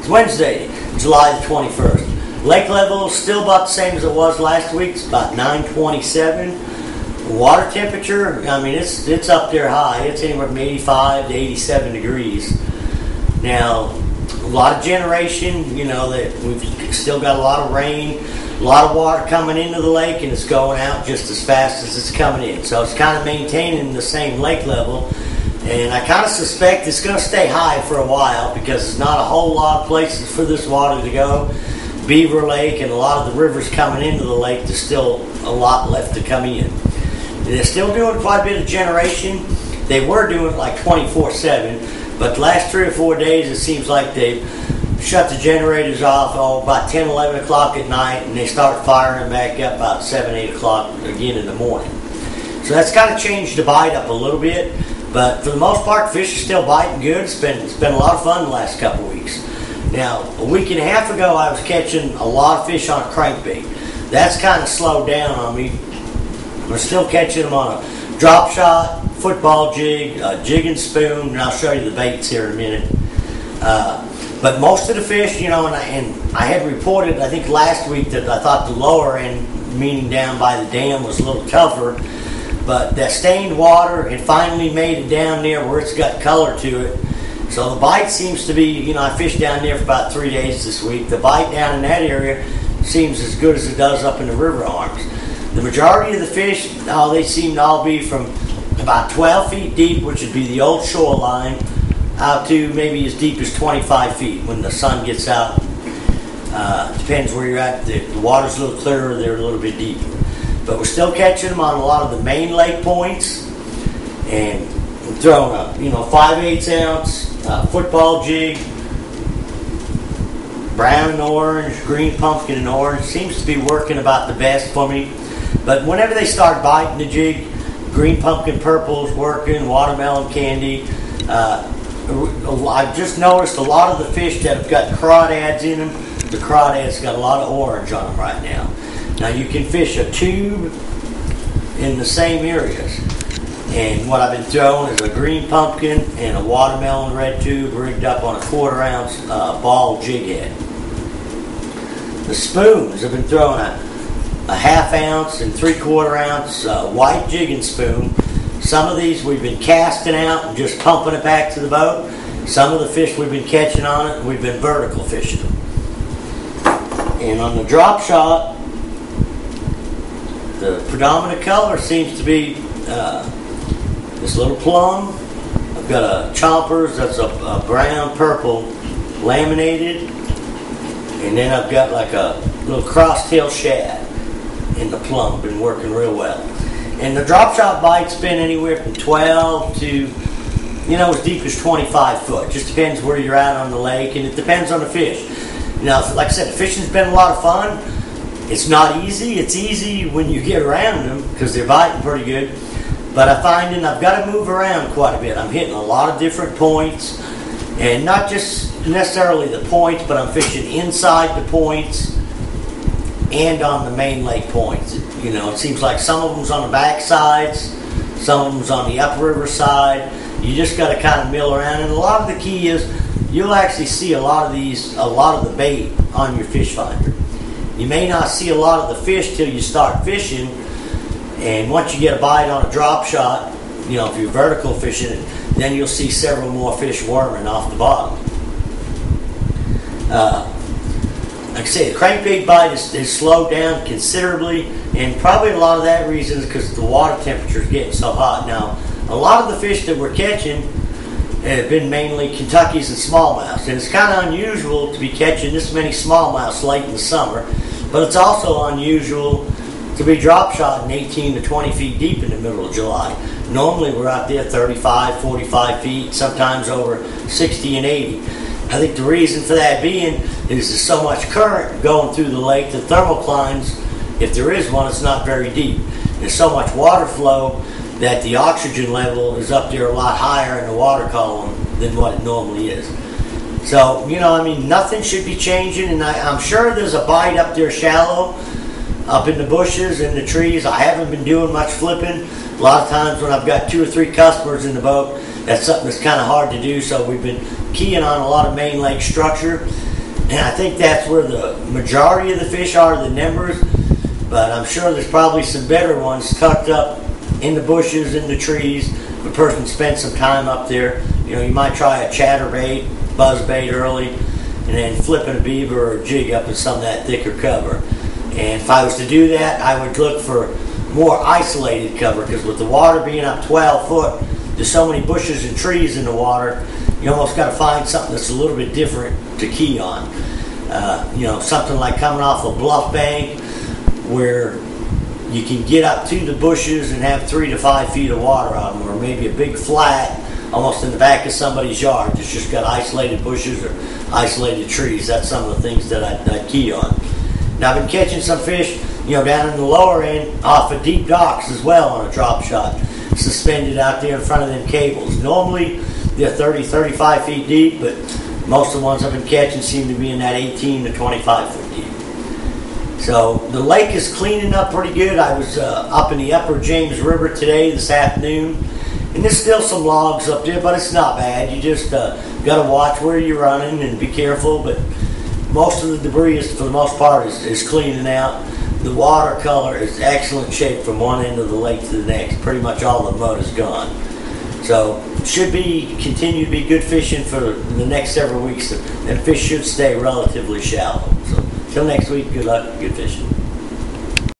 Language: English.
It's Wednesday, July the 21st. Lake level is still about the same as it was last week. It's about 927. Water temperature, I mean, it's up there high. It's anywhere from 85 to 87 degrees. Now, a lot of generation, that we've still got a lot of rain, a lot of water coming into the lake, and it's going out just as fast as it's coming in. So it's kind of maintaining the same lake level. And I kind of suspect it's going to stay high for a while because there's not a whole lot of places for this water to go. Beaver Lake and a lot of the rivers coming into the lake, there's still a lot left to come in. They're still doing quite a bit of generation. They were doing it like 24/7, but the last 3 or 4 days it seems like they've shut the generators off about 10, 11 o'clock at night, and they start firing them back up about 7, 8 o'clock again in the morning. So that's kind of changed the bite up a little bit. But for the most part, fish are still biting good. It's been a lot of fun the last couple of weeks. Now, a week and a half ago, I was catching a lot of fish on a crankbait. That's kind of slowed down on me. We're still catching them on a drop shot, football jig, jig and spoon, and I'll show you the baits here in a minute. But most of the fish, and I had reported, I think last week, that I thought the lower end, meaning down by the dam, was a little tougher. But that stained water had finally made it down there where it's got color to it. So the bite seems to be, I fished down there for about 3 days this week. The bite down in that area seems as good as it does up in the river arms. The majority of the fish, they seem to all be from about 12 feet deep, which would be the old shoreline, out to maybe as deep as 25 feet when the sun gets out. Depends where you're at. The water's a little clearer, they're a little bit deeper. But we're still catching them on a lot of the main lake points, and we're throwing a 5/8 ounce football jig, brown and orange, green pumpkin and orange. Seems to be working about the best for me. But whenever they start biting the jig, green pumpkin purple is working, watermelon candy. I've just noticed a lot of the fish that have got crawdads in them, the crawdads got a lot of orange on them right now. Now you can fish a tube in the same areas, and what I've been throwing is a green pumpkin and a watermelon red tube rigged up on a 1/4 ounce ball jig head. The spoons, I've been throwing a 1/2 ounce and 3/4 ounce white jigging spoon. Some of these we've been casting out and just pumping it back to the boat. Some of the fish we've been catching on it, we've been vertical fishing them. And on the drop shot, the predominant color seems to be this little plum. I've got a chompers that's a brown purple laminated, and then I've got like a little crosstail shad in the plum. Been working real well. And the drop shot bite's been anywhere from 12 to as deep as 25 foot. Just depends where you're at on the lake, and it depends on the fish. Like I said, the fishing's been a lot of fun. It's not easy. It's easy when you get around them because they're biting pretty good. But I'm finding I've got to move around quite a bit. I'm hitting a lot of different points, and not just necessarily the points, but I'm fishing inside the points and on the main lake points. It seems like some of them's on the back sides, some of them's on the upriver side. You just got to kind of mill around, and a lot of the key is you'll actually see a lot of the bait on your fish finder. You may not see a lot of the fish till you start fishing, and once you get a bite on a drop shot, if you're vertical fishing it, then you'll see several more fish worming off the bottom. Like I say, the crankbait bite is slowed down considerably, and probably a lot of that reason is because the water temperature is getting so hot. Now, a lot of the fish that we're catching have been mainly Kentuckys and smallmouths, and it's kind of unusual to be catching this many smallmouths late in the summer, but it's also unusual to be drop shotting 18 to 20 feet deep in the middle of July. Normally we're out there 35, 45 feet, sometimes over 60 and 80. I think the reason for that being is there's so much current going through the lake, the thermoclines, if there is one, it's not very deep. There's so much water flow that the oxygen level is up there a lot higher in the water column than what it normally is. So, nothing should be changing, and I'm sure there's a bite up there shallow, up in the bushes and the trees. I haven't been doing much flipping. A lot of times when I've got 2 or 3 customers in the boat, that's something that's kind of hard to do, so we've been keying on a lot of main lake structure. And I think that's where the majority of the fish are, the numbers. But I'm sure there's probably some better ones tucked up in the bushes, in the trees. If a person spends some time up there, you know, you might try a chatterbait, buzzbait early, and then flipping a beaver or a jig up in some of that thicker cover. And if I was to do that, I would look for more isolated cover, because with the water being up 12 foot, there's so many bushes and trees in the water, you almost got to find something that's a little bit different to key on. You know, something like coming off a bluff bank where you can get up to the bushes and have 3 to 5 feet of water on them, or maybe a big flat almost in the back of somebody's yard that's just got isolated bushes or isolated trees. That's some of the things that I'd key on. Now, I've been catching some fish, you know, down in the lower end off of deep docks as well on a drop shot, suspended out there in front of them cables. Normally they're 30, 35 feet deep, but most of the ones I've been catching seem to be in that 18 to 25 foot deep. So the lake is cleaning up pretty good. I was up in the upper James River today, this afternoon, and there's still some logs up there, but it's not bad. You just got to watch where you're running and be careful, but most of the debris, for the most part, is cleaning out. The water color is excellent shape from one end of the lake to the next. Pretty much all the mud is gone. So should continue to be good fishing for the next several weeks, and fish should stay relatively shallow. So till next week, good luck, good fishing.